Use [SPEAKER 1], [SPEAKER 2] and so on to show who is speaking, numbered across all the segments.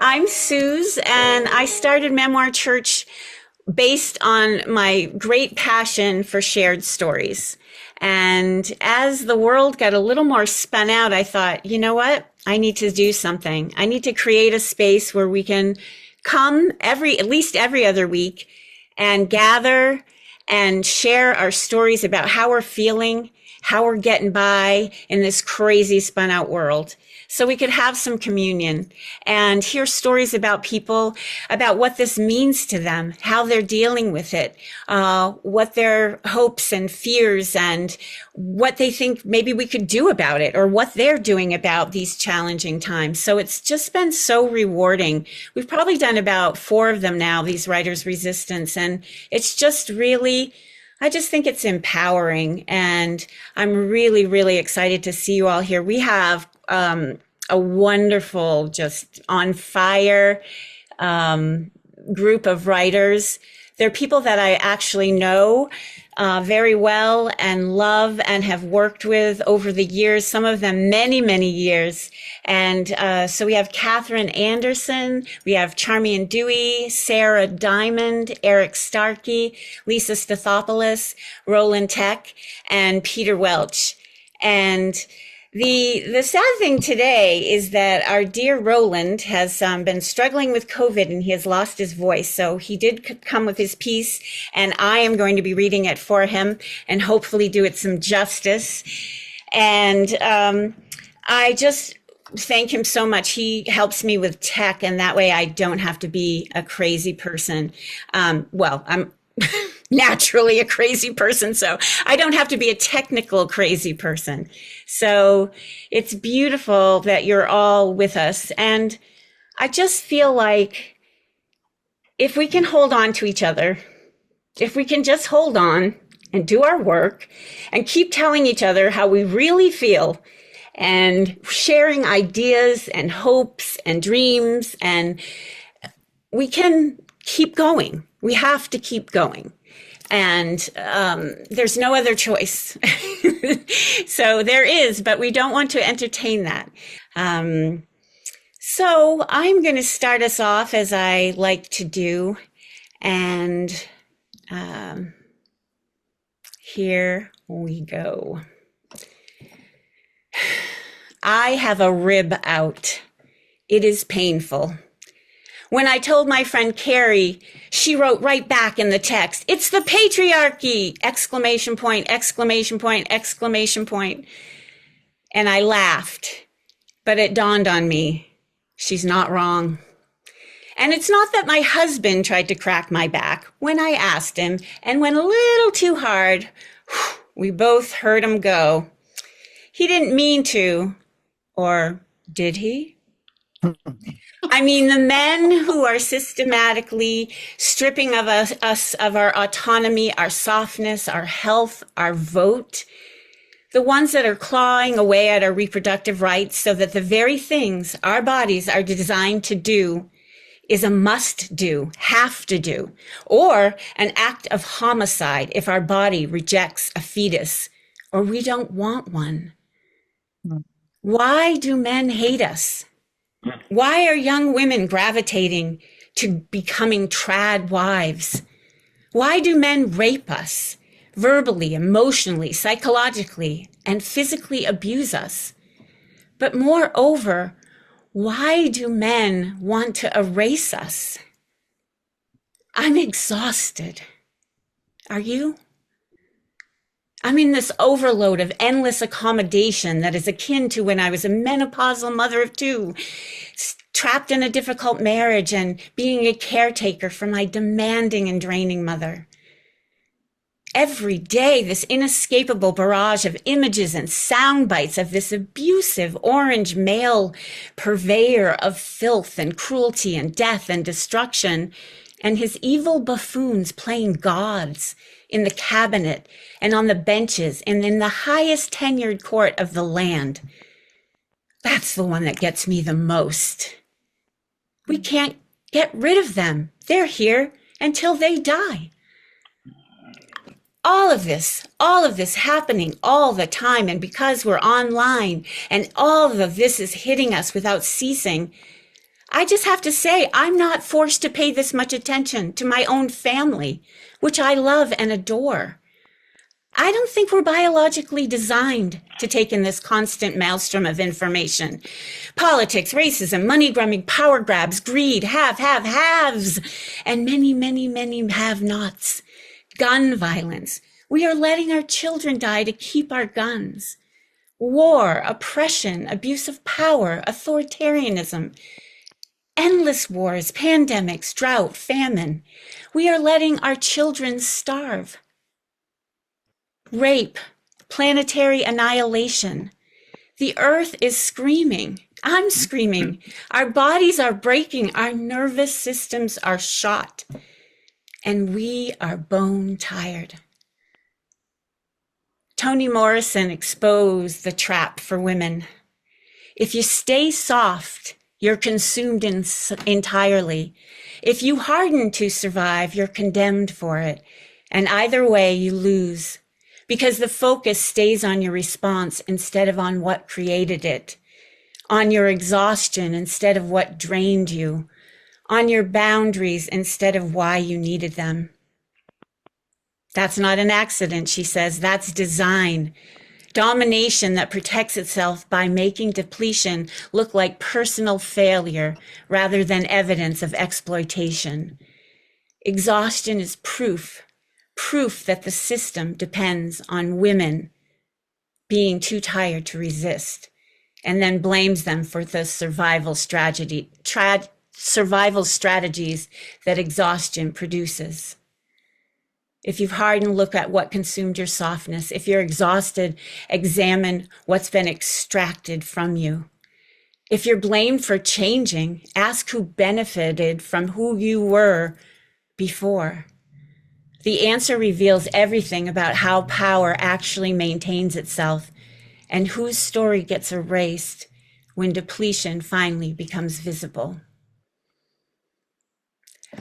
[SPEAKER 1] I'm Suze, and I started Memoir Church based on my great passion for shared stories. And as the world got a little more spun out, I thought, you know what? I need to do something. I need to create a space where we can come at least every other week and gather and share our stories about how we're feeling, how we're getting by in this crazy spun out world. So we could have some communion and hear stories about people, about what this means to them, how they're dealing with it, what their hopes and fears and what they think maybe we could do about it or what they're doing about these challenging times. So it's just been so rewarding. We've probably done about 4 of them now, these Writers' Resistance, and it's just really, I just think it's empowering, and I'm really, really excited to see you all here. We have a wonderful, just on fire group of writers. They're people that I actually know very well and love and have worked with over the years, some of them many, many years. And so we have Catherine Anderson, we have Charmian Dewey, Sarah Diamond, Eric Starkey, Lisa Stathopoulos, Roland Tech, and Peter Welch. And the sad thing today is that our dear Roland has been struggling with COVID and he has lost his voice. So he did come with his piece, and I am going to be reading it for him and hopefully do it some justice. And I just thank him so much. He helps me with tech, and that way I don't have to be a crazy person. Well, I'm naturally a crazy person, so I don't have to be a technical crazy person. So it's beautiful that you're all with us. And I just feel like if we can hold on to each other, if we can just hold on and do our work and keep telling each other how we really feel and sharing ideas and hopes and dreams, and we can keep going. We have to keep going. And there's no other choice. So there is, but we don't want to entertain that. So I'm going to start us off as I like to do. And here we go. I have a rib out. It is painful. When I told my friend Carrie, she wrote right back in the text, "It's the patriarchy!" Exclamation point, exclamation point, exclamation point. And I laughed, but it dawned on me, she's not wrong. And it's not that my husband tried to crack my back when I asked him and went a little too hard. We both heard him go. He didn't mean to, or did he? I mean, the men who are systematically stripping of us of our autonomy, our softness, our health, our vote, the ones that are clawing away at our reproductive rights so that the very things our bodies are designed to do is a must do, have to do, or an act of homicide if our body rejects a fetus or we don't want one. Why do men hate us? Why are young women gravitating to becoming trad wives? Why do men rape us, verbally, emotionally, psychologically, and physically abuse us? But moreover, why do men want to erase us? I'm exhausted. Are you? I'm in this overload of endless accommodation that is akin to when I was a menopausal mother of 2, trapped in a difficult marriage and being a caretaker for my demanding and draining mother. Every day, this inescapable barrage of images and sound bites of this abusive orange male purveyor of filth and cruelty and death and destruction, and his evil buffoons playing gods in the cabinet and on the benches and in the highest tenured court of the land. That's the one that gets me the most. We can't get rid of them. They're here until they die. All of this happening all the time, and because we're online and all of this is hitting us without ceasing, I just have to say, I'm not forced to pay this much attention to my own family, which I love and adore. I don't think we're biologically designed to take in this constant maelstrom of information. Politics, racism, money grubbing, power grabs, greed, haves, and many, many, many have-nots. Gun violence. We are letting our children die to keep our guns. War, oppression, abuse of power, authoritarianism, endless wars, pandemics, drought, famine. We are letting our children starve. Rape, planetary annihilation. The earth is screaming. I'm screaming. Our bodies are breaking. Our nervous systems are shot. And we are bone tired. Toni Morrison exposed the trap for women. If you stay soft, you're consumed entirely. If you harden to survive, you're condemned for it. And either way, you lose. Because the focus stays on your response instead of on what created it, on your exhaustion instead of what drained you, on your boundaries instead of why you needed them. That's not an accident, she says. That's design. Domination that protects itself by making depletion look like personal failure rather than evidence of exploitation. Exhaustion is proof that the system depends on women being too tired to resist, and then blames them for the survival strategies that exhaustion produces. If you've hardened, look at what consumed your softness. If you're exhausted, examine what's been extracted from you. If you're blamed for changing, ask who benefited from who you were before. The answer reveals everything about how power actually maintains itself and whose story gets erased when depletion finally becomes visible.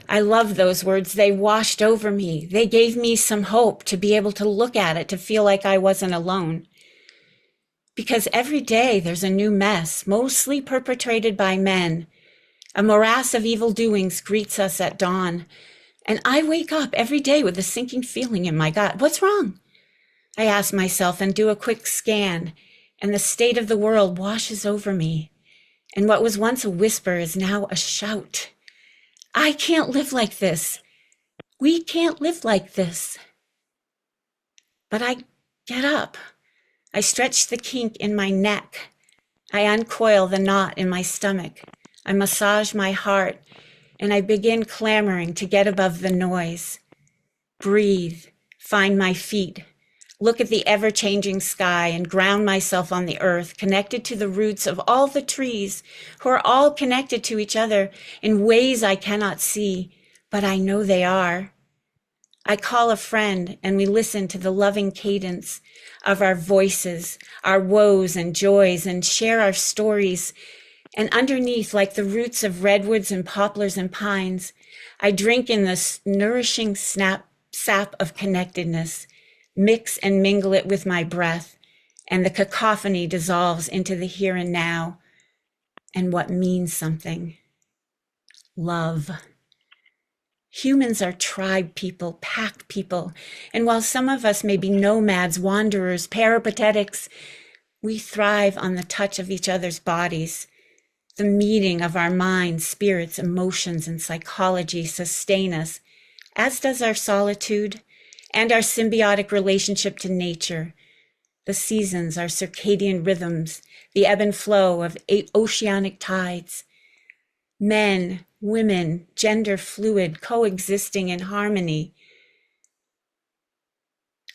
[SPEAKER 1] I love those words. They washed over me. They gave me some hope to be able to look at it, to feel like I wasn't alone. Because every day there's a new mess, mostly perpetrated by men. A morass of evil doings greets us at dawn. And I wake up every day with a sinking feeling in my gut. What's wrong? I ask myself and do a quick scan, and the state of the world washes over me. And what was once a whisper is now a shout. I can't live like this. We can't live like this. But I get up. I stretch the kink in my neck. I uncoil the knot in my stomach. I massage my heart. And I begin clamoring to get above the noise. Breathe, find my feet, look at the ever-changing sky and ground myself on the earth, connected to the roots of all the trees who are all connected to each other in ways I cannot see, but I know they are. I call a friend and we listen to the loving cadence of our voices, our woes and joys, and share our stories. And underneath, like the roots of redwoods and poplars and pines, I drink in this nourishing sap of connectedness, mix and mingle it with my breath, and the cacophony dissolves into the here and now and what means something. Love. Humans are tribe people, pack people, and while some of us may be nomads, wanderers, peripatetics, we thrive on the touch of each other's bodies. The meeting of our minds, spirits, emotions, and psychology sustain us, as does our solitude and our symbiotic relationship to nature, the seasons, our circadian rhythms, the ebb and flow of oceanic tides. Men, women, gender fluid, coexisting in harmony.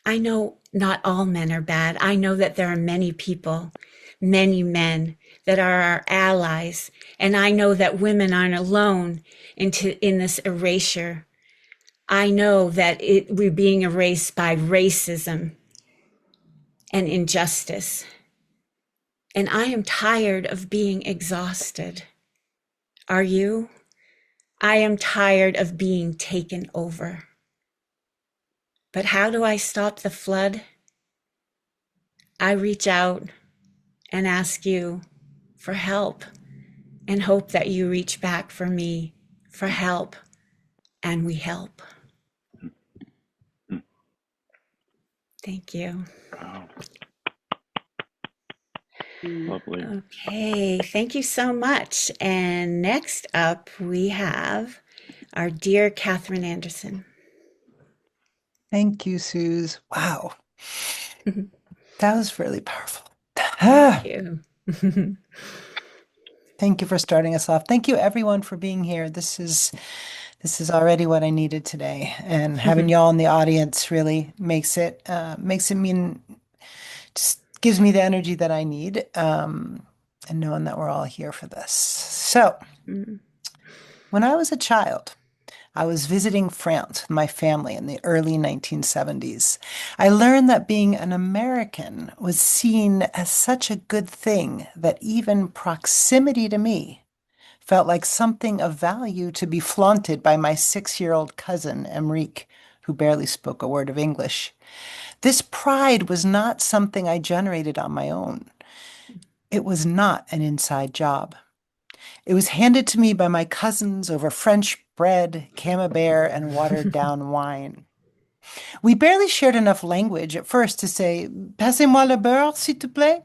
[SPEAKER 1] I know not all men are bad. I know that there are many people, many men that are our allies. And I know that women aren't alone in this erasure. I know that we're being erased by racism and injustice. And I am tired of being exhausted. Are you? I am tired of being taken over. But how do I stop the flood? I reach out and ask you for help. and hope that you reach back for me for help, and we help. Thank you.
[SPEAKER 2] Wow. Lovely.
[SPEAKER 1] Okay, thank you so much. And next up, we have our dear Catherine Anderson.
[SPEAKER 3] Thank you, Suze. Wow, that was really powerful.
[SPEAKER 1] Thank you.
[SPEAKER 3] Thank you for starting us off. Thank you, everyone, for being here. This is already what I needed today, and having y'all in the audience really makes it mean, just gives me the energy that I need, and knowing that we're all here for this. So, when I was a child, I was visiting France with my family in the early 1970s. I learned that being an American was seen as such a good thing that even proximity to me felt like something of value to be flaunted by my 6-year-old cousin, Emrique, who barely spoke a word of English. This pride was not something I generated on my own. It was not an inside job. It was handed to me by my cousins over French bread, camembert, and watered down wine. We barely shared enough language at first to say, "Passez-moi le beurre, s'il te plaît,"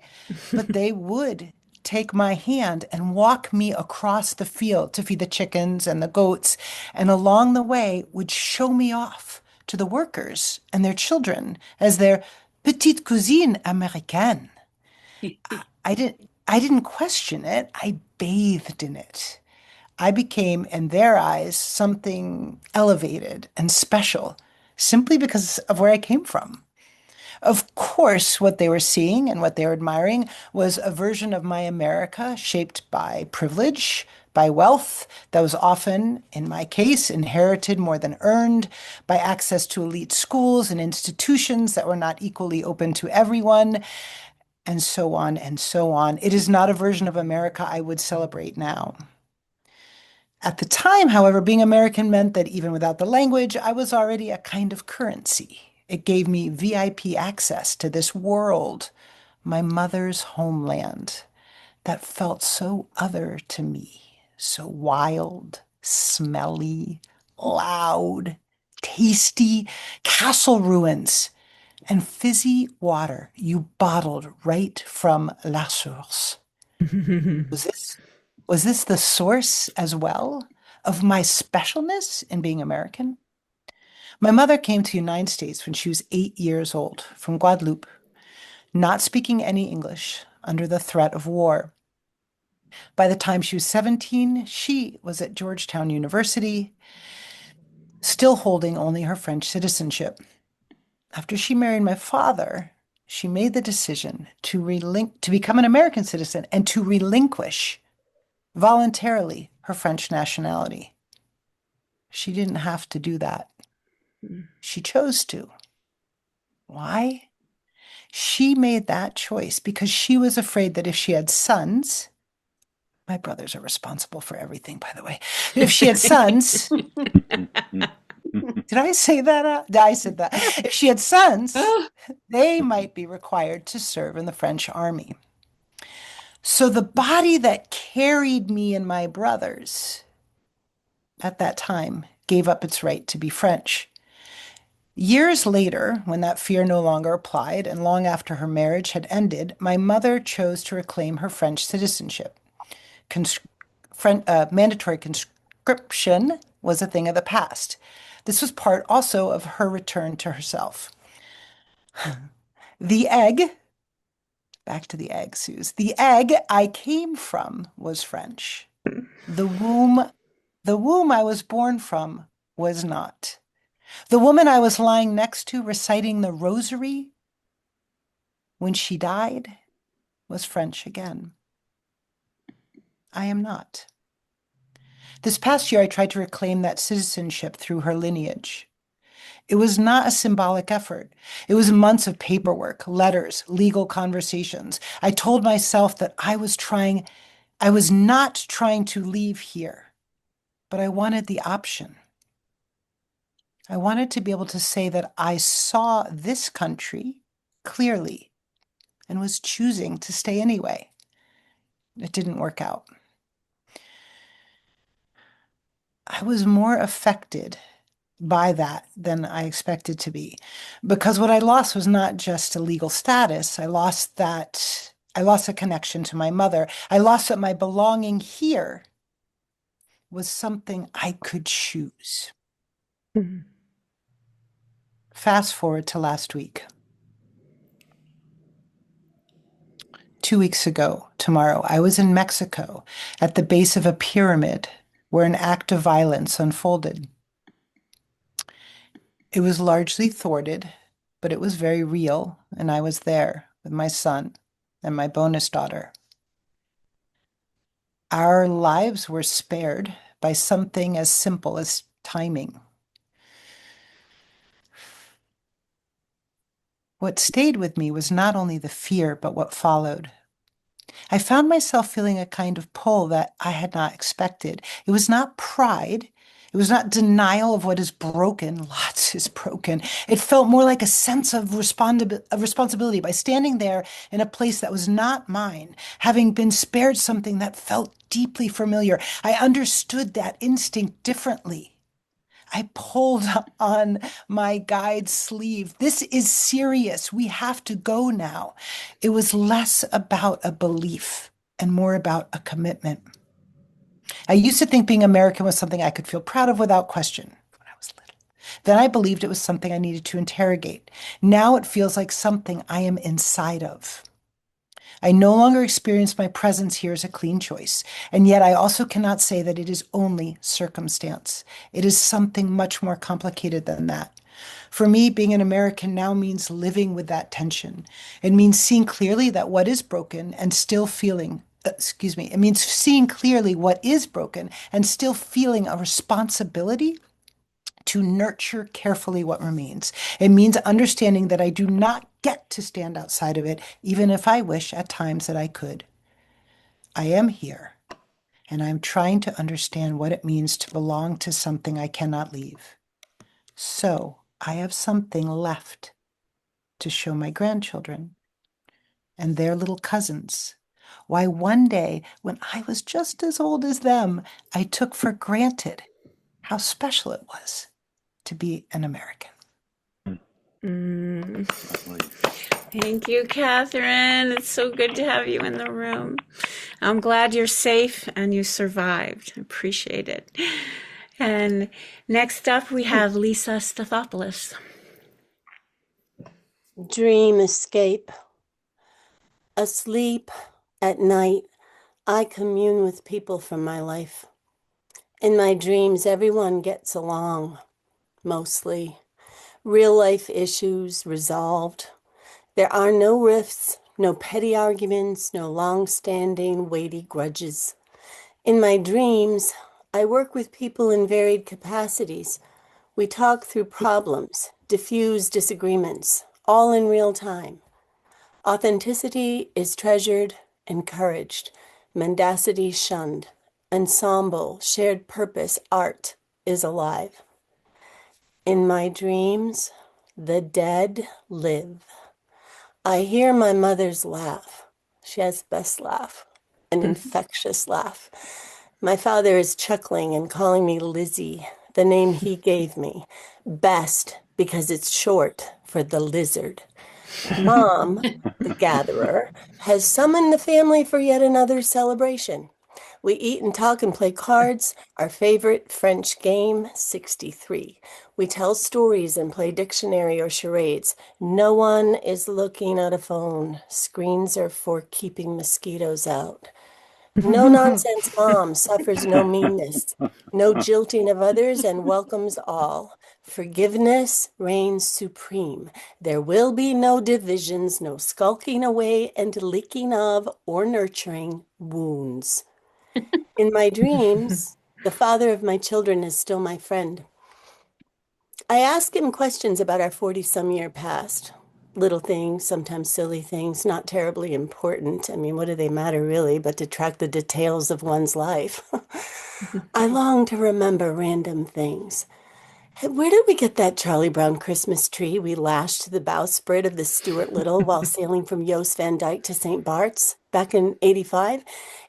[SPEAKER 3] but they would take my hand and walk me across the field to feed the chickens and the goats, and along the way would show me off to the workers and their children as their petite cousine américaine. I didn't question it. I bathed in it. I became, in their eyes, something elevated and special simply because of where I came from. Of course, what they were seeing and what they were admiring was a version of my America shaped by privilege, by wealth that was often, in my case, inherited more than earned, by access to elite schools and institutions that were not equally open to everyone, and so on and so on. It is not a version of America I would celebrate now. At the time, however, being American meant that even without the language, I was already a kind of currency. It gave me VIP access to this world, my mother's homeland, that felt so other to me, so wild, smelly, loud, tasty, castle ruins, and fizzy water you bottled right from La Source. Was this the source as well of my specialness in being American? My mother came to the United States when she was 8 years old from Guadeloupe, not speaking any English, under the threat of war. By the time she was 17, she was at Georgetown University, still holding only her French citizenship. After she married my father, she made the decision to become an American citizen and to relinquish voluntarily her French nationality. She didn't have to do that. She chose to. Why? She made that choice because she was afraid that if she had sons, my brothers are responsible for everything, by the way. If she had sons, did I say that? I said that. If she had sons, they might be required to serve in the French army. So the body that carried me and my brothers at that time gave up its right to be French. Years later, when that fear no longer applied, and long after her marriage had ended, my mother chose to reclaim her French citizenship. Mandatory conscription was a thing of the past. This was part also of her return to herself. The egg, back to the egg, Suze. The egg I came from was French. The womb I was born from was not. The woman I was lying next to reciting the rosary when she died was French again. I am not. This past year, I tried to reclaim that citizenship through her lineage. It was not a symbolic effort. It was months of paperwork, letters, legal conversations. I told myself that I was not trying to leave here, but I wanted the option. I wanted to be able to say that I saw this country clearly and was choosing to stay anyway. It didn't work out. I was more affected by that than I expected to be. Because what I lost was not just a legal status. I lost a connection to my mother. I lost that my belonging here was something I could choose.
[SPEAKER 1] Mhm.
[SPEAKER 3] Fast forward to last week. 2 weeks ago, tomorrow, I was in Mexico at the base of a pyramid where an act of violence unfolded. It was largely thwarted, but it was very real, and I was there with my son and my bonus daughter. Our lives were spared by something as simple as timing. What stayed with me was not only the fear, but what followed. I found myself feeling a kind of pull that I had not expected. It was not pride. It was not denial of what is broken. Lots is broken. It felt more like a sense of responsibility by standing there in a place that was not mine, having been spared something that felt deeply familiar. I understood that instinct differently. I pulled on my guide's sleeve. This is serious. We have to go now. It was less about a belief and more about a commitment. I used to think being American was something I could feel proud of without question when I was little. Then I believed it was something I needed to interrogate. Now it feels like something I am inside of. I no longer experience my presence here as a clean choice, and yet I also cannot say that it is only circumstance. It is something much more complicated than that. For me, being an American now means living with that tension. It means seeing clearly that what is broken and still feeling, it means seeing clearly what is broken and still feeling a responsibility to nurture carefully what remains. It means understanding that I do not get to stand outside of it, even if I wish at times that I could. I am here, and I'm trying to understand what it means to belong to something I cannot leave. So I have something left to show my grandchildren and their little cousins. Why one day, when I was just as old as them, I took for granted how special it was to be an American.
[SPEAKER 1] Mm. Thank you, Catherine. It's so good to have you in the room. I'm glad you're safe and you survived. I appreciate it. And next up, we have Lisa Stathopoulos.
[SPEAKER 2] Dream escape. Asleep at night, I commune with people from my life. In my dreams, everyone gets along, mostly. Real life issues resolved. There are no rifts, no petty arguments, no long-standing, weighty grudges. In my dreams, I work with people in varied capacities. We talk through problems, diffuse disagreements, all in real time. Authenticity is treasured, encouraged, mendacity shunned. Ensemble, shared purpose, art is alive. In my dreams, the dead live. I hear my mother's laugh. She has the best laugh, an infectious laugh. My father is chuckling and calling me Lizzie, the name he gave me. Best because it's short for the lizard. Mom, the gatherer, has summoned the family for yet another celebration. We eat and talk and play cards, our favorite French game, 63. We tell stories and play dictionary or charades. No one is looking at a phone. Screens are for keeping mosquitoes out. No nonsense mom suffers no meanness, no jilting of others, and welcomes all. Forgiveness reigns supreme. There will be no divisions, no skulking away and leaking of or nurturing wounds. In my dreams, the father of my children is still my friend. I ask him questions about our 40-some-year past. Little things, sometimes silly things, not terribly important. I mean, what do they matter really, but to track the details of one's life? I long to remember random things. Hey, where did we get that Charlie Brown Christmas tree we lashed to the bowsprit of the Stuart Little while sailing from Jost Van Dyke to St. Bart's back in '85?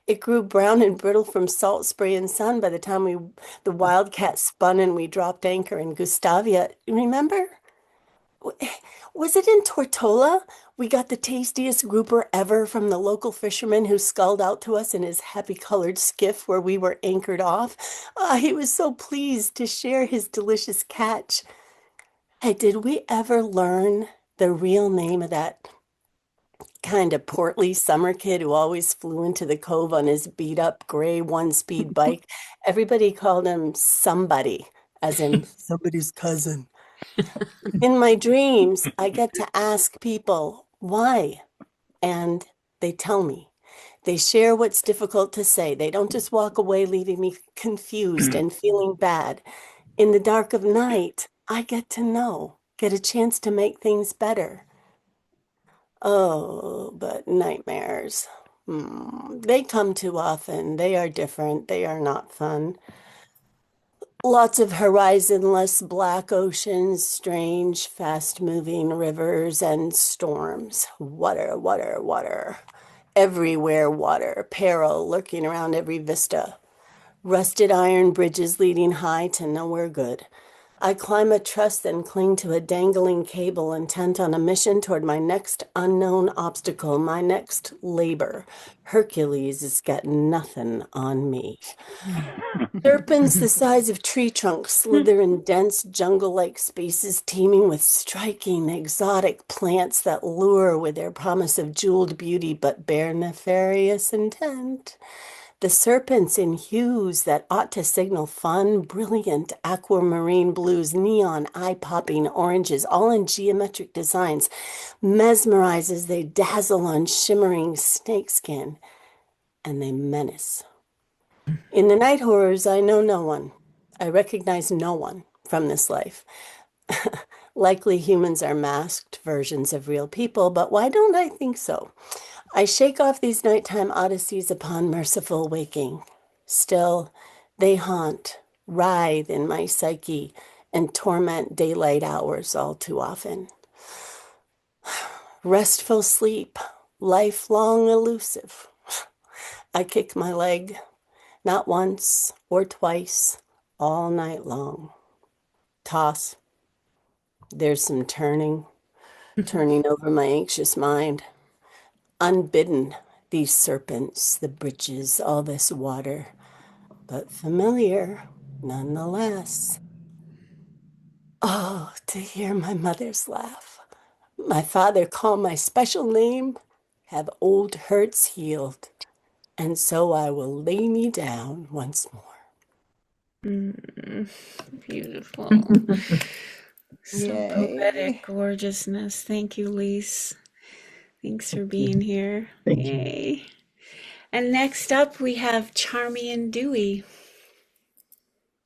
[SPEAKER 2] It grew brown and brittle from salt spray and sun by the time the Wildcat spun and we dropped anchor in Gustavia. Remember? Was it in Tortola? We got the tastiest grouper ever from the local fisherman who sculled out to us in his happy-colored skiff where we were anchored off. Ah, he was so pleased to share his delicious catch. Hey, did we ever learn the real name of that kind of portly summer kid who always flew into the cove on his beat-up gray one-speed bike? Everybody called him somebody, as in somebody's cousin. In my dreams, I get to ask people why, and they tell me. They share what's difficult to say. They don't just walk away leaving me confused and feeling bad. In the dark of night, I get to know, get a chance to make things better. Oh, but nightmares. They come too often. They are different. They are not fun. Lots of horizonless black oceans, strange, fast-moving rivers, and storms. Water, water, water. Everywhere water, peril lurking around every vista. Rusted iron bridges leading high to nowhere good. I climb a truss, then cling to a dangling cable, intent on a mission toward my next unknown obstacle, my next labor. Hercules has got nothing on me. Serpents the size of tree trunks slither in dense jungle-like spaces teeming with striking exotic plants that lure with their promise of jeweled beauty but bear nefarious intent. The serpents in hues that ought to signal fun, brilliant aquamarine blues, neon eye-popping oranges, all in geometric designs, mesmerize as they dazzle on shimmering snakeskin, and they menace. In the night horrors, I know no one. I recognize no one from this life. Likely humans are masked versions of real people, but why don't I think so? I shake off these nighttime odysseys upon merciful waking. Still, they haunt, writhe in my psyche, and torment daylight hours all too often. Restful sleep, lifelong elusive. I kick my leg, not once or twice, all night long. Toss. There's some turning over my anxious mind. Unbidden, these serpents, the bridges, all this water, but familiar nonetheless. Oh, to hear my mother's laugh, my father call my special name, have old hurts healed, and so I will lay me down once more.
[SPEAKER 1] Beautiful. So
[SPEAKER 3] Yay.
[SPEAKER 1] poetic gorgeousness. Thank you, Lise. Thanks for being here.
[SPEAKER 4] Thank you.
[SPEAKER 1] Yay. And next up, we have Charmian Dewey.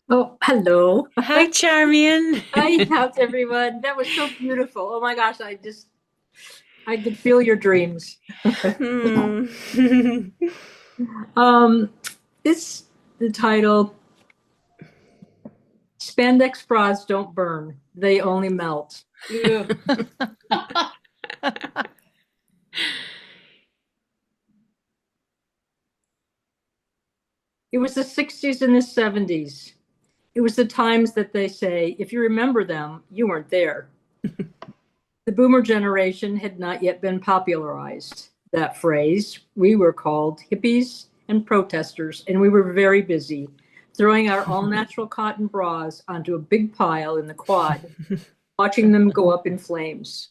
[SPEAKER 4] Oh, hello.
[SPEAKER 1] Hi, Charmian.
[SPEAKER 4] Hi, how's everyone? That was so beautiful. Oh my gosh, I could feel your dreams. It's the title, Spandex bras don't burn, they only melt. It was the 60s and the 70s. It was the times that they say, if you remember them, you weren't there. The boomer generation had not yet been popularized. That phrase, we were called hippies and protesters, and we were very busy throwing our all-natural cotton bras onto a big pile in the quad, watching them go up in flames.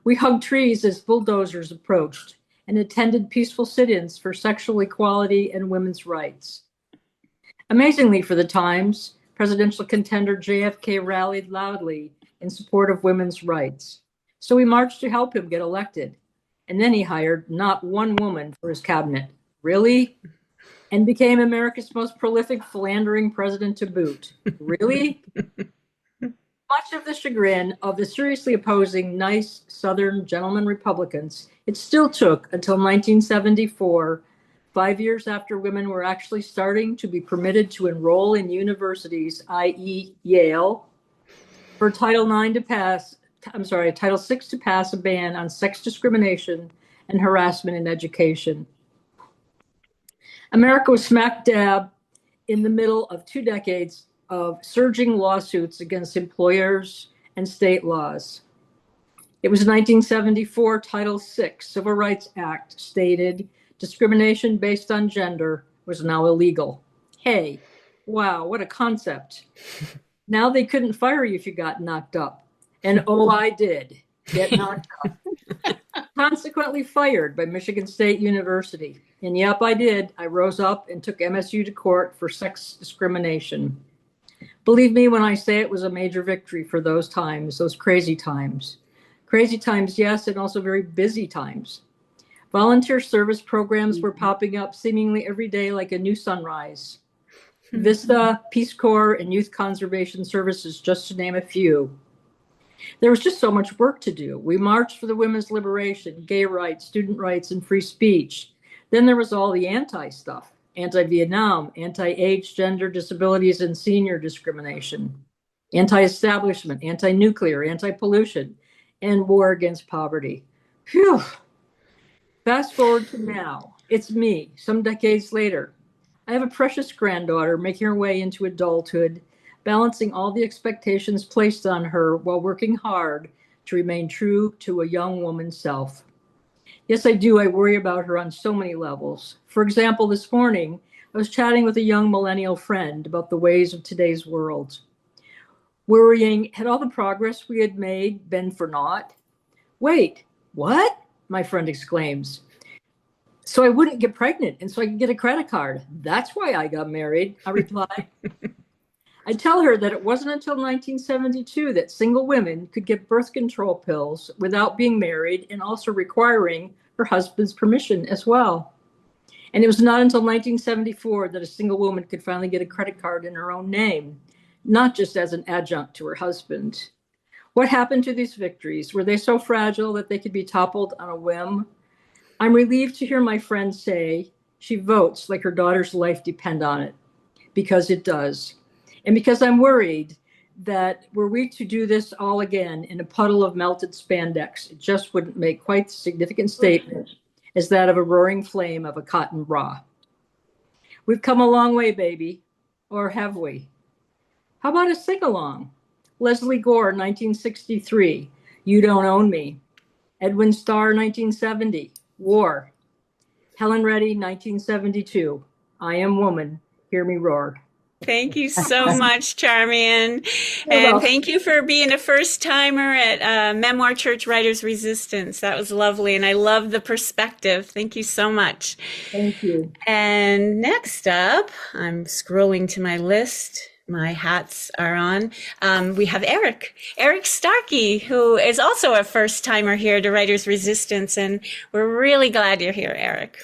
[SPEAKER 4] We hugged trees as bulldozers approached and attended peaceful sit-ins for sexual equality and women's rights. Amazingly for the times, presidential contender JFK rallied loudly in support of women's rights. So we marched to help him get elected. And then he hired not one woman for his cabinet. Really? And became America's most prolific philandering president to boot. Really? Much of the chagrin of the seriously opposing nice Southern gentleman Republicans, it still took until 1974, 5 years after women were actually starting to be permitted to enroll in universities, i.e. Yale, for Title IX to pass, Title VI to pass a ban on sex discrimination and harassment in education. America was smack dab in the middle of 2 decades of surging lawsuits against employers and state laws. It was 1974 Title VI Civil Rights Act stated discrimination based on gender was now illegal. Hey, wow, what a concept. Now they couldn't fire you if you got knocked up. And oh, I did get knocked up. Consequently fired by Michigan State University. And yep, I did. I rose up and took MSU to court for sex discrimination. Believe me when I say it was a major victory for those times, those crazy times. Crazy times, yes, and also very busy times. Volunteer service programs were popping up seemingly every day like a new sunrise. Vista, Peace Corps, and Youth Conservation Services, just to name a few. There was just so much work to do. We marched for the women's liberation, gay rights, student rights, and free speech. Then there was all the anti-stuff, anti-Vietnam, anti-age, gender, disabilities, and senior discrimination, anti-establishment, anti-nuclear, anti-pollution, and war against poverty. Phew. Fast forward to now. It's me, some decades later. I have a precious granddaughter making her way into adulthood, balancing all the expectations placed on her while working hard to remain true to a young woman's self. Yes, I do. I worry about her on so many levels. For example, this morning, I was chatting with a young millennial friend about the ways of today's world. Worrying, had all the progress we had made been for naught? Wait, what? My friend exclaims. So I wouldn't get pregnant and so I could get a credit card. That's why I got married, I reply. I tell her that it wasn't until 1972 that single women could get birth control pills without being married and also requiring her husband's permission as well. And it was not until 1974 that a single woman could finally get a credit card in her own name, not just as an adjunct to her husband. What happened to these victories? Were they so fragile that they could be toppled on a whim? I'm relieved to hear my friend say she votes like her daughter's life depend on it, because it does. And because I'm worried that were we to do this all again in a puddle of melted spandex, it just wouldn't make quite the significant statement as that of a roaring flame of a cotton bra. We've come a long way, baby. Or have we? How about a sing-along? Leslie Gore, 1963, You Don't Own Me. Edwin Starr, 1970, War. Helen Reddy, 1972, I Am Woman, Hear Me Roar.
[SPEAKER 1] Thank you so much, Charmian. And
[SPEAKER 4] welcome.
[SPEAKER 1] thank you for being a first timer at Memoir Church Writers Resistance. That was lovely. And I love the perspective. Thank you so much.
[SPEAKER 4] Thank you.
[SPEAKER 1] And next up, I'm scrolling to my list. My hats are on. We have Eric Starkey, who is also a first timer here to Writers Resistance. And we're really glad you're here, Eric.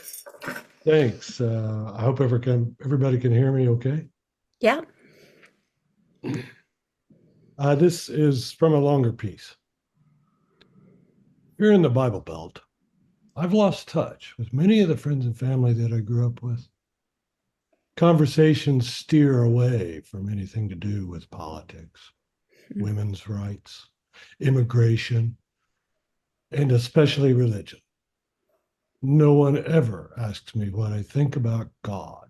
[SPEAKER 5] Thanks. I hope everybody can hear me okay.
[SPEAKER 1] Yeah.
[SPEAKER 5] This is from a longer piece. Here in the Bible Belt, I've lost touch with many of the friends and family that I grew up with. Conversations steer away from anything to do with politics, women's rights, immigration, and especially religion. No one ever asks me what I think about God.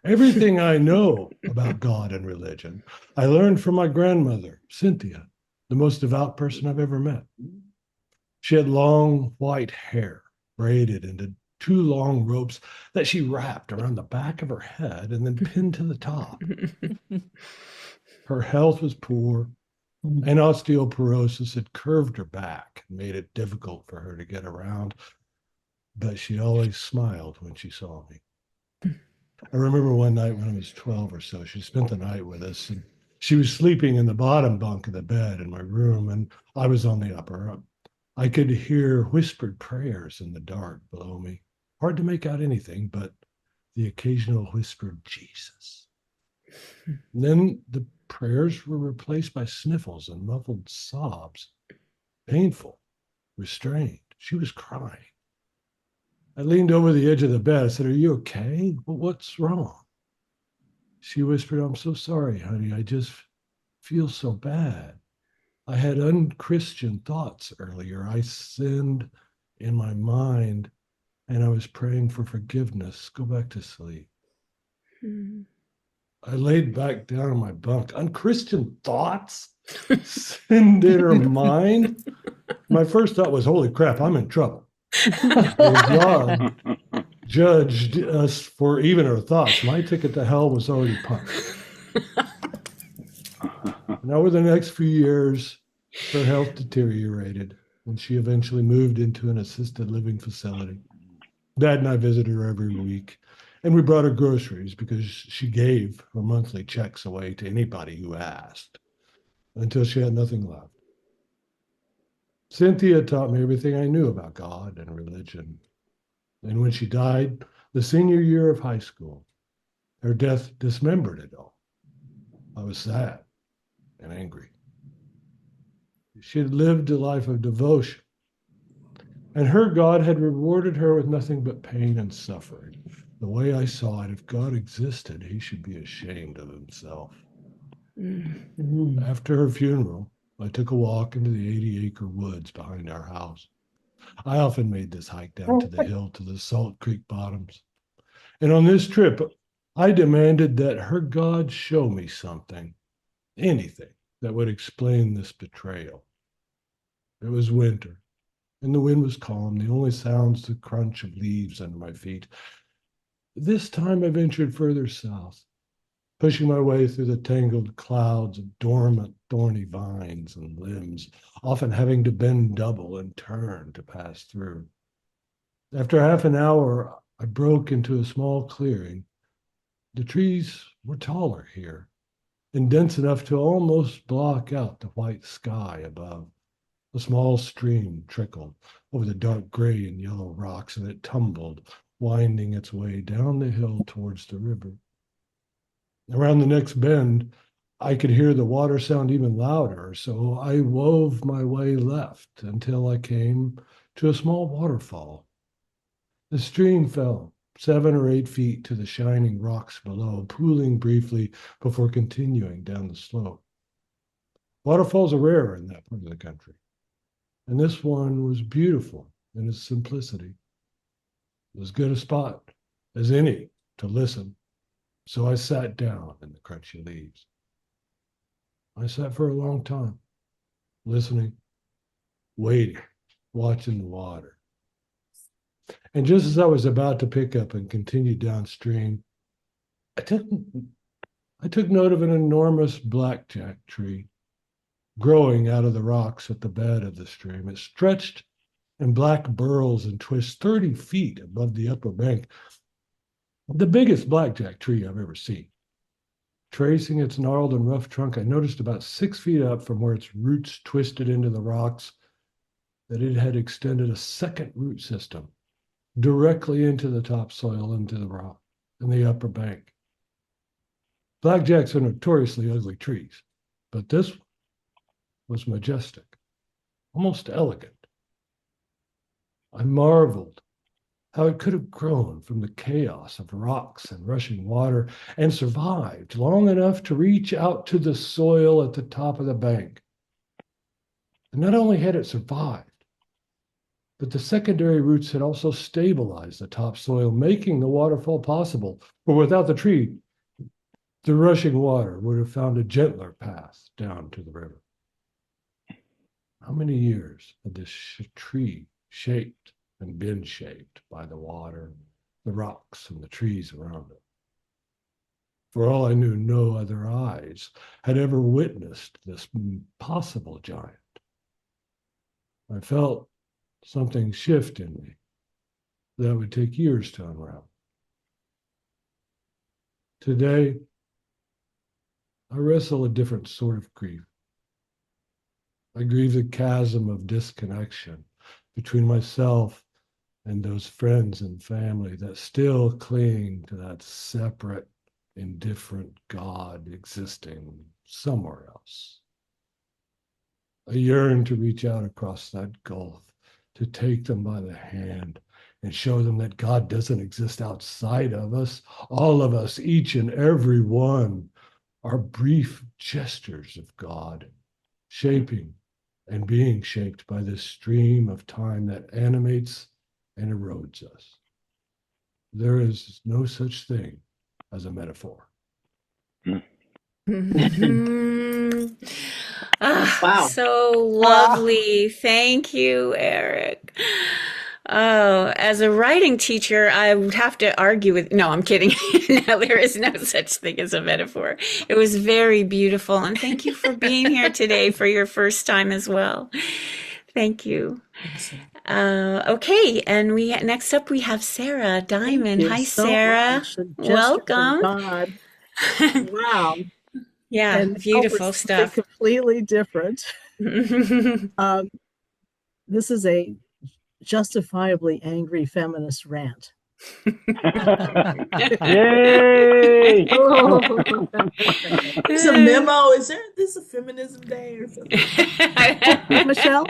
[SPEAKER 5] Everything I know about God and religion, I learned from my grandmother, Cynthia, the most devout person I've ever met. She had long white hair braided into 2 long ropes that she wrapped around the back of her head and then pinned to the top. Her health was poor, and osteoporosis had curved her back and made it difficult for her to get around, but she always smiled when she saw me. I remember one night when I was 12 or so, she spent the night with us, and she was sleeping in the bottom bunk of the bed in my room, and I was on the upper. I could hear whispered prayers in the dark below me. Hard to make out anything, but the occasional whispered Jesus. And then the prayers were replaced by sniffles and muffled sobs. Painful, restrained. She was crying. I leaned over the edge of the bed. I said, "Are you okay? Well, what's wrong?" She whispered, "I'm so sorry, honey. I just feel so bad. I had unchristian thoughts earlier. I sinned in my mind and I was praying for forgiveness. Go back to sleep.
[SPEAKER 1] Mm.
[SPEAKER 5] I laid back down in my bunk. Unchristian thoughts sinned in her mind. My first thought was, holy crap, I'm in trouble. God judged us for even her thoughts. My ticket to hell was already punched. And over the next few years, her health deteriorated and she eventually moved into an assisted living facility. Dad and I visited her every week, and we brought her groceries because she gave her monthly checks away to anybody who asked until she had nothing left. Cynthia taught me everything I knew about God and religion. And when she died, the senior year of high school, her death dismembered it all. I was sad and angry. She had lived a life of devotion, and her God had rewarded her with nothing but pain and suffering. The way I saw it, if God existed, he should be ashamed of himself.
[SPEAKER 1] Mm.
[SPEAKER 5] After her funeral, I took a walk into the 80-acre woods behind our house. I often made this hike down to the hill to the Salt Creek bottoms. And on this trip, I demanded that her God show me something, anything that would explain this betrayal. It was winter, and the wind was calm. The only sounds the crunch of leaves under my feet. This time I ventured further south, pushing my way through the tangled clouds of dormant, thorny vines and limbs, often having to bend double and turn to pass through. After half an hour, I broke into a small clearing. The trees were taller here and dense enough to almost block out the white sky above. A small stream trickled over the dark gray and yellow rocks, and it tumbled, winding its way down the hill towards the river. Around the next bend, I could hear the water sound even louder, so I wove my way left until I came to a small waterfall. The stream fell 7 or 8 feet to the shining rocks below, pooling briefly before continuing down the slope. Waterfalls are rare in that part of the country, and this one was beautiful in its simplicity. It was as good a spot as any to listen, so I sat down in the crunchy leaves. I sat for a long time, listening, waiting, watching the water. And just as I was about to pick up and continue downstream, I took note of an enormous blackjack tree growing out of the rocks at the bed of the stream. It stretched in black burls and twists 30 feet above the upper bank. The biggest blackjack tree I've ever seen. Tracing its gnarled and rough trunk, I noticed about 6 feet up from where its roots twisted into the rocks that it had extended a second root system directly into the topsoil, into the rock and the upper bank. Blackjacks are notoriously ugly trees, but this one was majestic, almost elegant. I marveled how it could have grown from the chaos of rocks and rushing water and survived long enough to reach out to the soil at the top of the bank. And not only had it survived, but the secondary roots had also stabilized the topsoil, making the waterfall possible. For without the tree, the rushing water would have found a gentler path down to the river. How many years had this tree shaped and been shaped by the water, the rocks, and the trees around it? For all I knew, no other eyes had ever witnessed this possible giant. I felt something shift in me that would take years to unravel. Today, I wrestle a different sort of grief. I grieve the chasm of disconnection between myself and those friends and family that still cling to that separate, indifferent God existing somewhere else. I yearn to reach out across that gulf, to take them by the hand and show them that God doesn't exist outside of us. All of us, each and every one, are brief gestures of God, shaping and being shaped by this stream of time that animates and erodes us. There is no such thing as a metaphor.
[SPEAKER 1] Ah, so lovely. Thank you, Eric. Oh, as a writing teacher, I would have to argue with, no, I'm kidding. No, there is no such thing as a metaphor. It was very beautiful. And thank you for being here today for your first time as well. Thank you. Okay, and next up we have Sarah Diamond.
[SPEAKER 6] you
[SPEAKER 1] Hi,
[SPEAKER 6] so
[SPEAKER 1] Sarah.
[SPEAKER 6] much. A gesture from
[SPEAKER 1] Welcome.
[SPEAKER 6] God. Wow.
[SPEAKER 1] Yeah,
[SPEAKER 6] And
[SPEAKER 1] beautiful
[SPEAKER 6] over something
[SPEAKER 1] stuff.
[SPEAKER 6] completely different. This is a justifiably angry feminist rant.
[SPEAKER 7] Yay!
[SPEAKER 8] It's a memo. Is this a feminism day or something?
[SPEAKER 6] Michelle?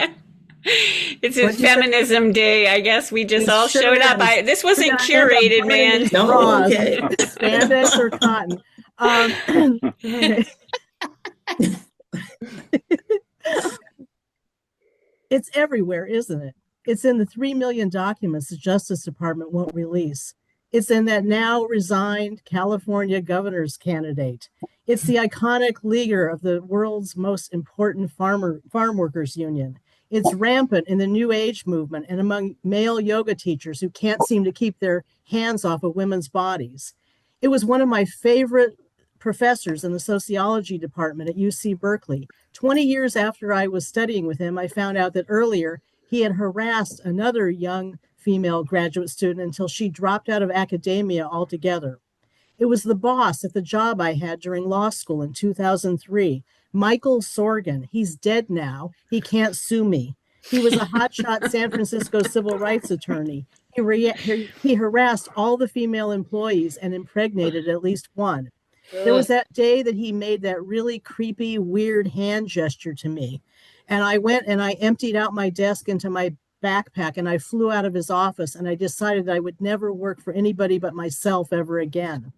[SPEAKER 1] It's a
[SPEAKER 6] What'd you say?
[SPEAKER 1] feminism day. I guess we just
[SPEAKER 6] It
[SPEAKER 1] all
[SPEAKER 6] sure
[SPEAKER 1] showed up.
[SPEAKER 6] is.
[SPEAKER 1] This wasn't
[SPEAKER 6] We're gonna end up
[SPEAKER 1] curated,
[SPEAKER 6] burning
[SPEAKER 1] man.
[SPEAKER 6] these
[SPEAKER 8] No,
[SPEAKER 6] bras.
[SPEAKER 8] okay.
[SPEAKER 6] Spandex or cotton. It's everywhere, isn't it? It's in the 3 million documents the Justice Department won't release. It's in that now resigned California governor's candidate. It's the iconic leader of the world's most important farm workers union. It's rampant in the New Age movement and among male yoga teachers who can't seem to keep their hands off of women's bodies. It was one of my favorite professors in the sociology department at UC Berkeley. 20 years after I was studying with him, I found out that earlier he had harassed another young female graduate student until she dropped out of academia altogether. It was the boss at the job I had during law school in 2003, Michael Sorgan. He's dead now. He can't sue me. He was a hotshot San Francisco civil rights attorney. He harassed all the female employees and impregnated at least one. There was that day that he made that really creepy, weird hand gesture to me. And I went and I emptied out my desk into my backpack and I flew out of his office and I decided I would never work for anybody but myself ever again.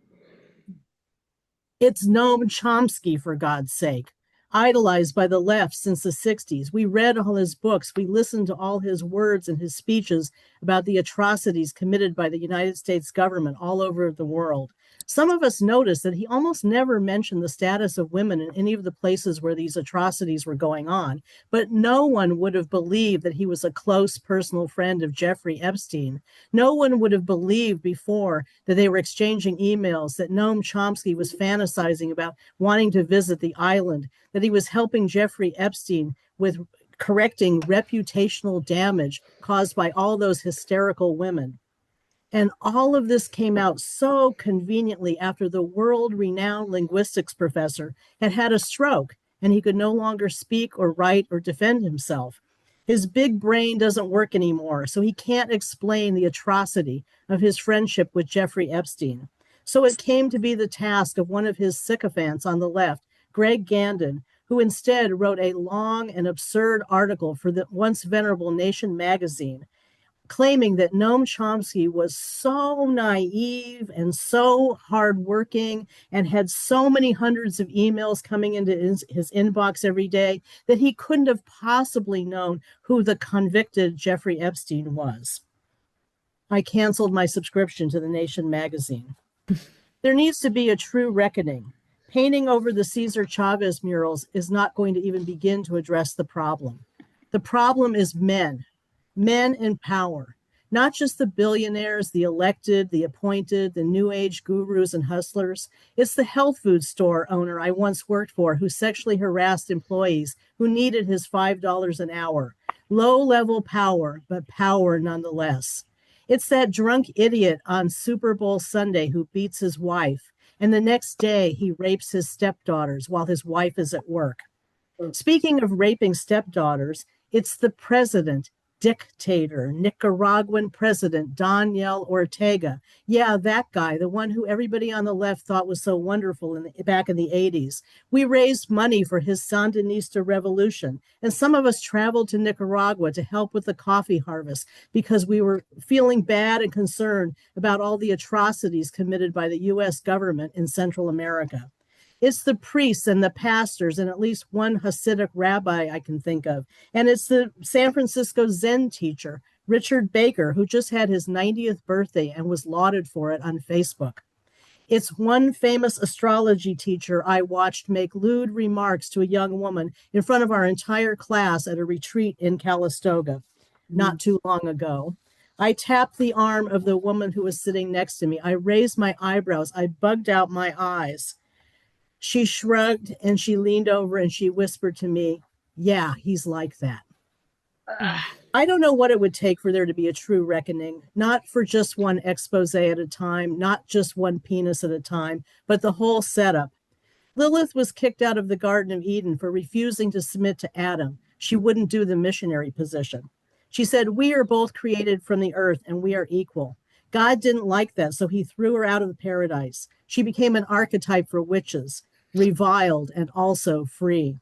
[SPEAKER 6] It's Noam Chomsky, for God's sake, idolized by the left since the 60s. We read all his books. We listened to all his words and his speeches about the atrocities committed by the United States government all over the world. Some of us noticed that he almost never mentioned the status of women in any of the places where these atrocities were going on, but no one would have believed that he was a close personal friend of Jeffrey Epstein. No one would have believed before that they were exchanging emails, that Noam Chomsky was fantasizing about wanting to visit the island, that he was helping Jeffrey Epstein with correcting reputational damage caused by all those hysterical women. And all of this came out so conveniently after the world-renowned linguistics professor had had a stroke and he could no longer speak or write or defend himself. His big brain doesn't work anymore, so he can't explain the atrocity of his friendship with Jeffrey Epstein. So it came to be the task of one of his sycophants on the left, Greg Gandon, who instead wrote a long and absurd article for the once venerable Nation magazine, claiming that Noam Chomsky was so naive and so hardworking and had so many hundreds of emails coming into his inbox every day that he couldn't have possibly known who the convicted Jeffrey Epstein was. I canceled my subscription to the Nation magazine. There needs to be a true reckoning. Painting over the Cesar Chavez murals is not going to even begin to address the problem. The problem is men in power, not just the billionaires, the elected, the appointed, the new age gurus and hustlers. It's the health food store owner I once worked for who sexually harassed employees who needed his $5 an hour. Low-level power, but power nonetheless. It's that drunk idiot on Super Bowl Sunday who beats his wife, and the next day he rapes his stepdaughters while his wife is at work. Speaking of raping stepdaughters, it's the president, dictator, Nicaraguan president Daniel Ortega. Yeah, that guy, the one who everybody on the left thought was so wonderful back in the 80s. We raised money for his Sandinista revolution, and some of us traveled to Nicaragua to help with the coffee harvest because we were feeling bad and concerned about all the atrocities committed by the U.S. government in Central America. It's the priests and the pastors and at least one Hasidic rabbi I can think of. And it's the San Francisco Zen teacher, Richard Baker, who just had his 90th birthday and was lauded for it on Facebook. It's one famous astrology teacher I watched make lewd remarks to a young woman in front of our entire class at a retreat in Calistoga not too long ago. I tapped the arm of the woman who was sitting next to me. I raised my eyebrows. I bugged out my eyes. She shrugged and she leaned over and she whispered to me, "Yeah, he's like that." I don't know what it would take for there to be a true reckoning, not for just one expose at a time, not just one penis at a time, but the whole setup. Lilith was kicked out of the Garden of Eden for refusing to submit to Adam. She wouldn't do the missionary position. She said, "We are both created from the earth and we are equal." God didn't like that, so he threw her out of the paradise. She became an archetype for witches, reviled and also free.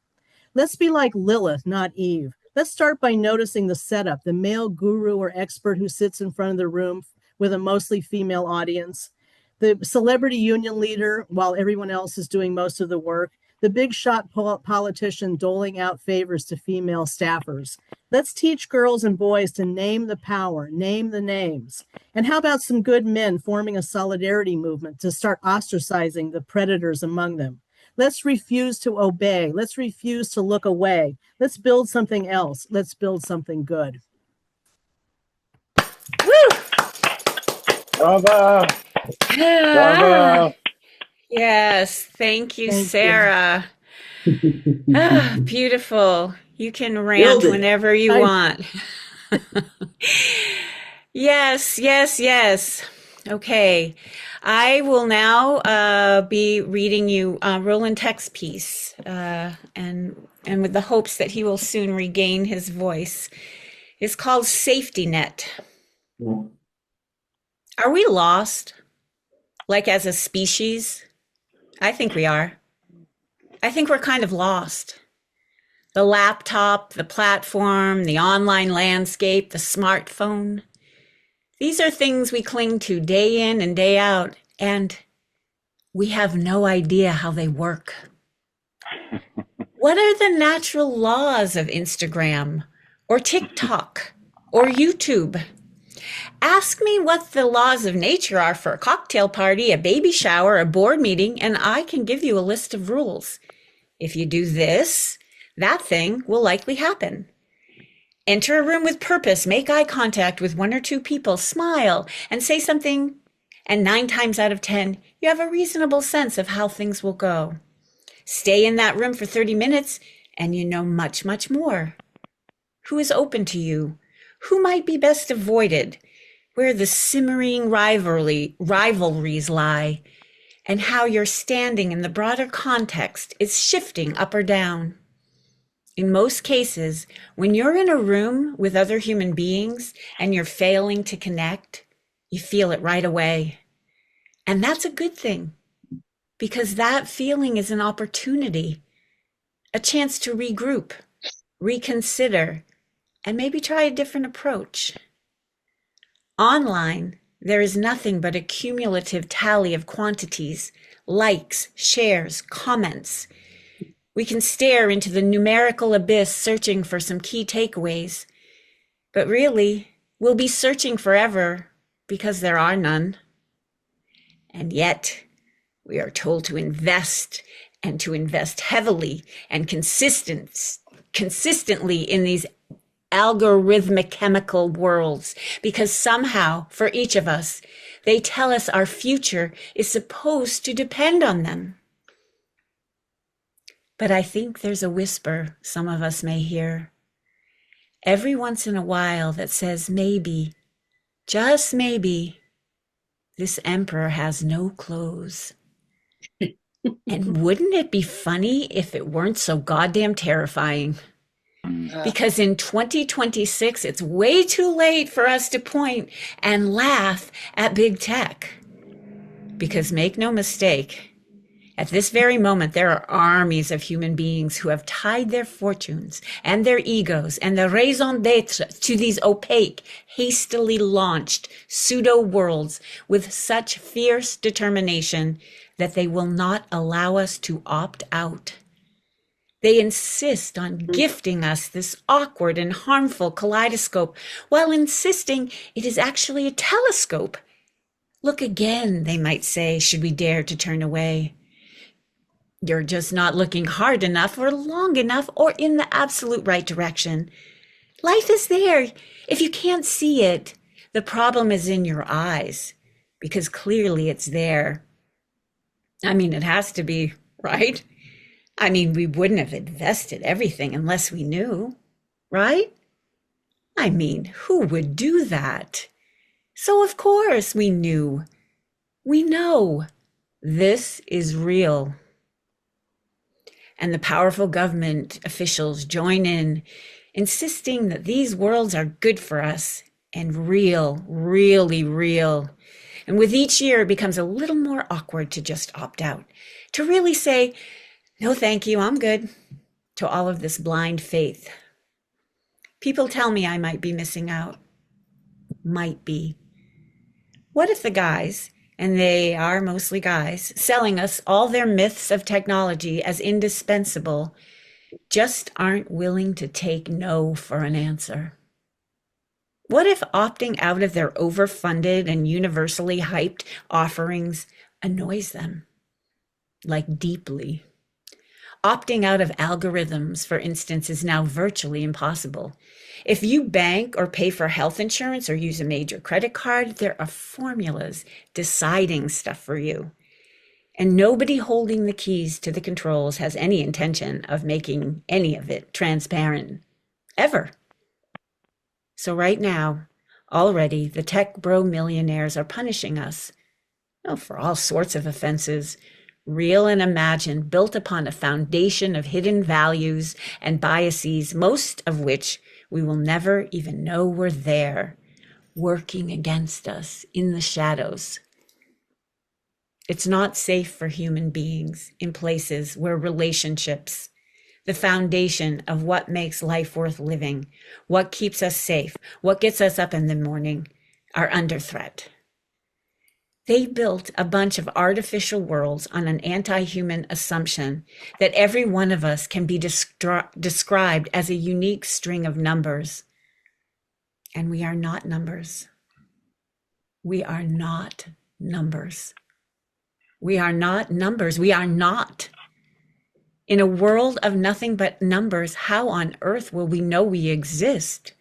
[SPEAKER 6] Let's be like Lilith, not Eve. Let's start by noticing the setup, the male guru or expert who sits in front of the room with a mostly female audience, the celebrity union leader while everyone else is doing most of the work, the big shot politician doling out favors to female staffers. Let's teach girls and boys to name the power, name the names. And how about some good men forming a solidarity movement to start ostracizing the predators among them? Let's refuse to obey. Let's refuse to look away. Let's build something else. Let's build something good.
[SPEAKER 1] Woo!
[SPEAKER 7] Bravo. Bravo.
[SPEAKER 1] Yes, thank you,
[SPEAKER 6] Thank you.
[SPEAKER 1] Sarah. Beautiful. You can rant
[SPEAKER 8] Build it.
[SPEAKER 1] whenever you want. Yes, yes, yes. Okay. I will now be reading you Roland Tech's piece, and with the hopes that he will soon regain his voice. It's called Safety Net. Are we lost? Like as a species? I think we are. I think we're kind of lost. The laptop, the platform, the online landscape, the smartphone. These are things we cling to day in and day out, and we have no idea how they work. What are the natural laws of Instagram or TikTok or YouTube? Ask me what the laws of nature are for a cocktail party, a baby shower, a board meeting, and I can give you a list of rules. If you do this, that thing will likely happen. Enter a room with purpose, make eye contact with one or two people, smile, and say something, and 9 times out of 10, you have a reasonable sense of how things will go. Stay in that room for 30 minutes, and you know much, much more. Who is open to you? Who might be best avoided? Where the simmering rivalries lie, and how your standing in the broader context is shifting up or down. In most cases, when you're in a room with other human beings and you're failing to connect, you feel it right away. And that's a good thing, because that feeling is an opportunity, a chance to regroup, reconsider, and maybe try a different approach. Online, there is nothing but a cumulative tally of quantities, likes, shares, comments. We can stare into the numerical abyss searching for some key takeaways, but really, we'll be searching forever because there are none. And yet, we are told to invest and to invest heavily and consistently in these algorithmic chemical worlds, because somehow, for each of us, they tell us our future is supposed to depend on them. But I think there's a whisper some of us may hear every once in a while that says maybe, just maybe, this emperor has no clothes. And wouldn't it be funny if it weren't so goddamn terrifying? Because in 2026, it's way too late for us to point and laugh at big tech. Because make no mistake, at this very moment, there are armies of human beings who have tied their fortunes and their egos and their raison d'etre to these opaque, hastily launched pseudo worlds with such fierce determination that they will not allow us to opt out. They insist on gifting us this awkward and harmful kaleidoscope while insisting it is actually a telescope. Look again, they might say, should we dare to turn away. You're just not looking hard enough or long enough or in the absolute right direction. Life is there. If you can't see it, the problem is in your eyes, because clearly it's there. I mean, it has to be, right? I mean, we wouldn't have invested everything unless we knew, right? I mean, who would do that? So of course we knew. We know this is real. And the powerful government officials join in, insisting that these worlds are good for us and real, really real. And with each year, it becomes a little more awkward to just opt out, to really say, no, thank you, I'm good, to all of this blind faith. People tell me I might be missing out. Might be. What if the guys, and they are mostly guys, selling us all their myths of technology as indispensable, just aren't willing to take no for an answer? What if opting out of their overfunded and universally hyped offerings annoys them, like deeply? Opting out of algorithms, for instance, is now virtually impossible. If you bank or pay for health insurance or use a major credit card, there are formulas deciding stuff for you. And nobody holding the keys to the controls has any intention of making any of it transparent, ever. So right now, already, the tech bro millionaires are punishing us, for all sorts of offenses, real and imagined, built upon a foundation of hidden values and biases, most of which we will never even know were there, working against us in the shadows. It's not safe for human beings in places where relationships, the foundation of what makes life worth living, what keeps us safe, what gets us up in the morning, are under threat. They built a bunch of artificial worlds on an anti-human assumption that every one of us can be described as a unique string of numbers. And we are not numbers. We are not numbers. We are not numbers. We are not. In a world of nothing but numbers, how on earth will we know we exist?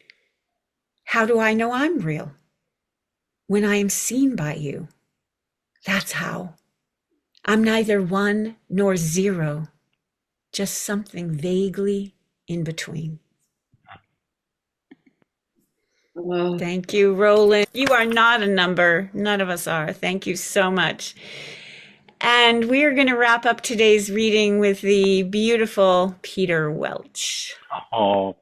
[SPEAKER 1] How do I know I'm real? When I am seen by you. That's how. I'm neither one nor zero, just something vaguely in between. Thank you, Roland. You are not a number. None of us are. Thank you so much. And we are going to wrap up today's reading with the beautiful Peter Welch.
[SPEAKER 7] Oh,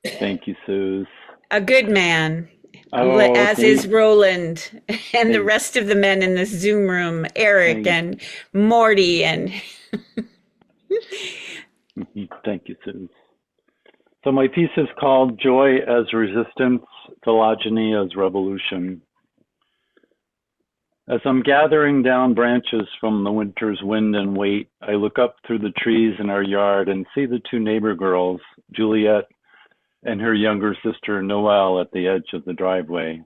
[SPEAKER 7] thank you, Suze.
[SPEAKER 1] A good man.
[SPEAKER 7] Oh,
[SPEAKER 1] As is Roland and the rest of the men in this Zoom room, Eric and Morty and
[SPEAKER 7] Thank you, Suze. So my piece is called Joy as Resistance, Phylogeny as Revolution. As I'm gathering down branches from the winter's wind and weight, I look up through the trees in our yard and see the two neighbor girls, Juliet and her younger sister, Noelle, at the edge of the driveway.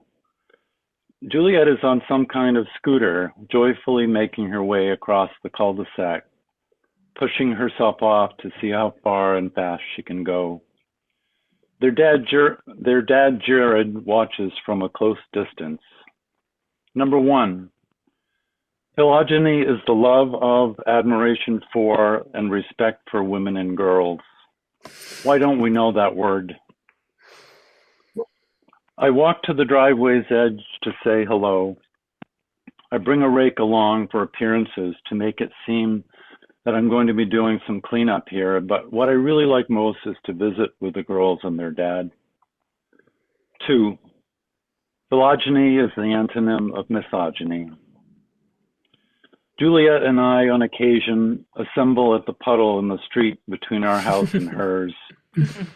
[SPEAKER 7] Juliet is on some kind of scooter, joyfully making her way across the cul-de-sac, pushing herself off to see how far and fast she can go. Their dad, Jared, watches from a close distance. Number 1, phylogeny is the love of, admiration for, and respect for women and girls. Why don't we know that word? I walk to the driveway's edge to say hello. I bring a rake along for appearances to make it seem that I'm going to be doing some cleanup here, but what I really like most is to visit with the girls and their dad. 2, phylogeny is the antonym of misogyny. Juliet and I, on occasion, assemble at the puddle in the street between our house and hers.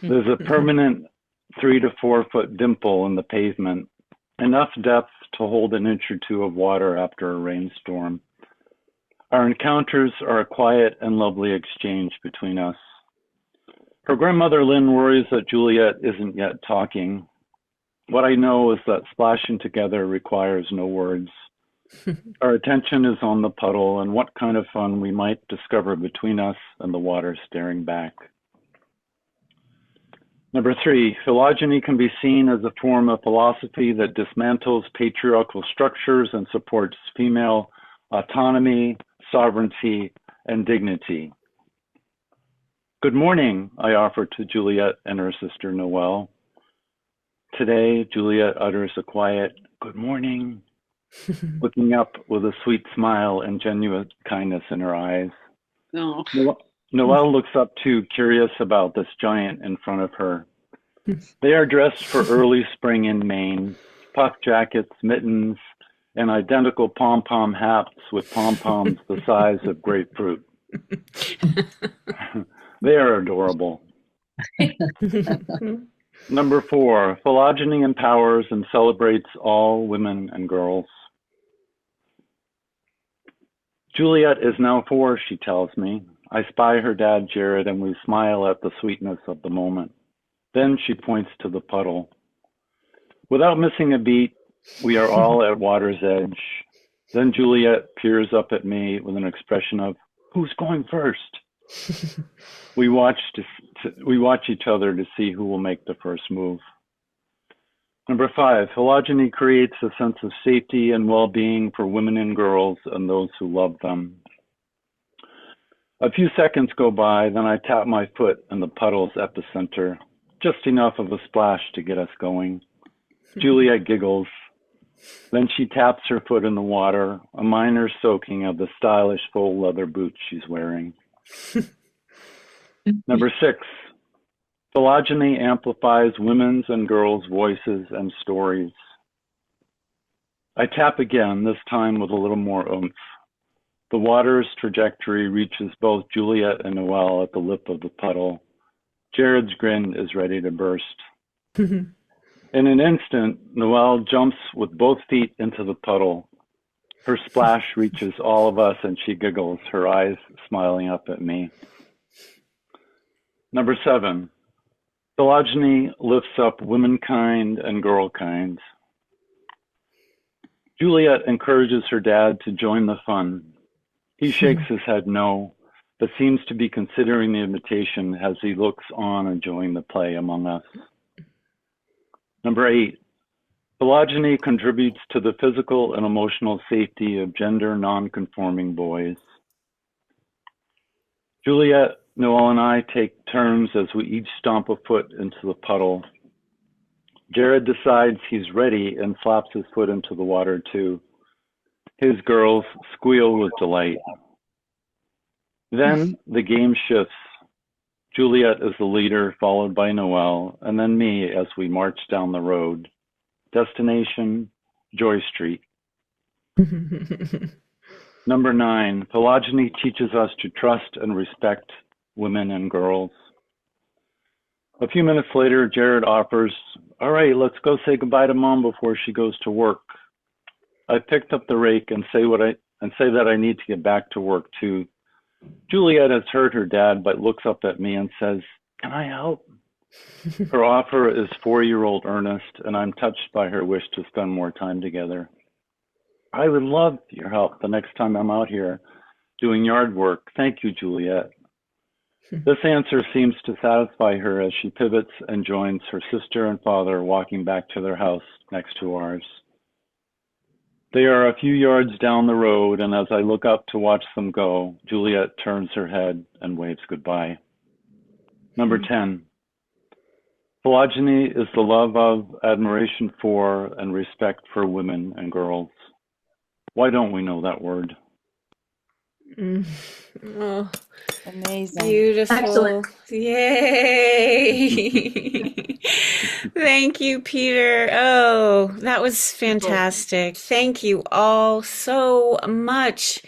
[SPEAKER 7] There's a permanent 3 to 4 foot dimple in the pavement, enough depth to hold an inch or two of water after a rainstorm. Our encounters are a quiet and lovely exchange between us. Her grandmother Lynn worries that Juliet isn't yet talking. What I know is that splashing together requires no words. Our attention is on the puddle and what kind of fun we might discover between us and the water staring back. Number 3, phylogeny can be seen as a form of philosophy that dismantles patriarchal structures and supports female autonomy, sovereignty, and dignity. Good morning, I offer to Juliet and her sister Noelle. Today, Juliet utters a quiet, good morning, looking up with a sweet smile and genuine kindness in her eyes.
[SPEAKER 9] No.
[SPEAKER 7] Noelle looks up too, curious about this giant in front of her. They are dressed for early spring in Maine, puff jackets, mittens, and identical pom-pom hats with pom-poms the size of grapefruit. They are adorable. Number 4, phylogeny empowers and celebrates all women and girls. Juliet is now 4, she tells me. I spy her dad, Jared, and we smile at the sweetness of the moment. Then she points to the puddle. Without missing a beat, we are all at water's edge. Then Juliet peers up at me with an expression of, who's going first? We watch each other to see who will make the first move. Number 5, phylogeny creates a sense of safety and well-being for women and girls and those who love them. A few seconds go by, then I tap my foot in the puddle's epicenter, just enough of a splash to get us going. Juliet giggles. Then she taps her foot in the water, a minor soaking of the stylish full leather boots she's wearing. Number 6, phylogeny amplifies women's and girls' voices and stories. I tap again, this time with a little more oomph. The water's trajectory reaches both Juliet and Noelle at the lip of the puddle. Jared's grin is ready to burst. In an instant, Noelle jumps with both feet into the puddle. Her splash reaches all of us and she giggles, her eyes smiling up at me. Number 7, phylogeny lifts up womankind and girlkind. Juliet encourages her dad to join the fun. He shakes his head no, but seems to be considering the invitation as he looks on enjoying the play among us. Number 8, phylogeny contributes to the physical and emotional safety of gender non-conforming boys. Juliet, Noelle, and I take turns as we each stomp a foot into the puddle. Jared decides he's ready and slaps his foot into the water too. His girls squeal with delight. Then the game shifts. Juliet is the leader, followed by Noelle, and then me as we march down the road. Destination, Joy Street. Number 9, phylogeny teaches us to trust and respect women and girls. A few minutes later, Jared offers, all right, let's go say goodbye to Mom before she goes to work. I picked up the rake and say that I need to get back to work too. Juliet has heard her dad, but looks up at me and says, can I help? Her offer is 4-year-old earnest, and I'm touched by her wish to spend more time together. I would love your help the next time I'm out here doing yard work. Thank you, Juliet. This answer seems to satisfy her as she pivots and joins her sister and father walking back to their house next to ours. They are a few yards down the road, and as I look up to watch them go, Juliet turns her head and waves goodbye. Number 10, phylogeny is the love of, admiration for, and respect for women and girls. Why don't we know that word?
[SPEAKER 1] Oh,
[SPEAKER 9] Amazing.
[SPEAKER 1] beautiful.
[SPEAKER 4] Excellent.
[SPEAKER 1] Yay. Thank you, Peter. Oh, that was fantastic. Thank you all so much.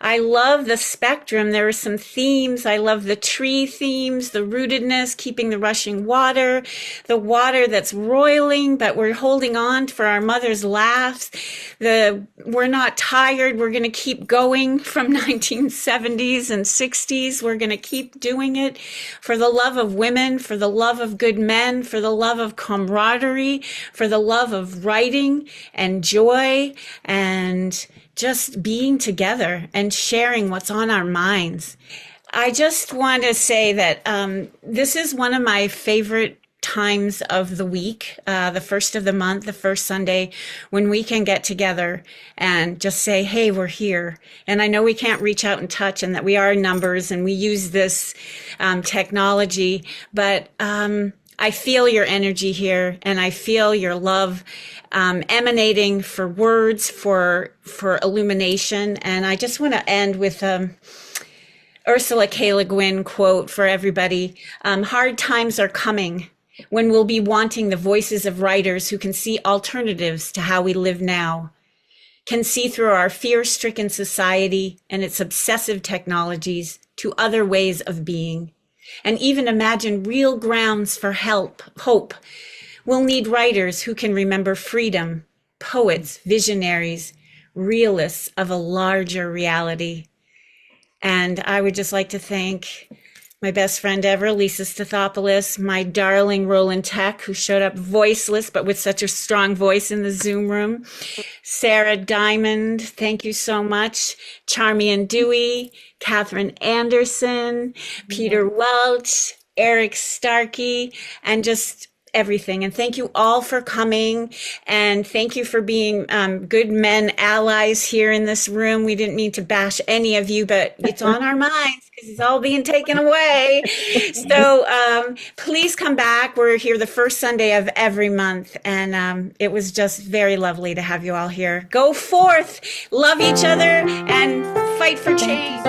[SPEAKER 1] I love the spectrum. There are some themes. I love the tree themes, the rootedness, keeping the rushing water, the water that's roiling, but we're holding on for our mother's laughs. We're not tired. We're going to keep going from 1970s and 60s. We're going to keep doing it for the love of women, for the love of good men, for the love of camaraderie, for the love of writing and joy and just being together and sharing what's on our minds. I just want to say that this is one of my favorite times of the week, the first of the month, the first Sunday, when we can get together and just say, hey, we're here. And I know we can't reach out and touch and that we are numbers and we use this technology, but I feel your energy here and I feel your love emanating for words, for illumination. And I just want to end with Ursula K. Le Guin quote for everybody. Hard times are coming when we'll be wanting the voices of writers who can see alternatives to how we live now, can see through our fear-stricken society and its obsessive technologies to other ways of being, and even imagine real grounds for hope. We'll need writers who can remember freedom, poets, visionaries, realists of a larger reality. And I would just like to thank my best friend ever, Lisa Stathopoulos, my darling Roland Tech, who showed up voiceless, but with such a strong voice in the Zoom room. Sarah Diamond, thank you so much. Charmian Dewey, Catherine Anderson, Peter Welch, Eric Starkey, and just everything. And thank you all for coming. And thank you for being good men allies here in this room. We didn't mean to bash any of you, but it's on our minds because it's all being taken away. So please come back. We're here the first Sunday of every month. And it was just very lovely to have you all here. Go forth, love each other, and fight for change.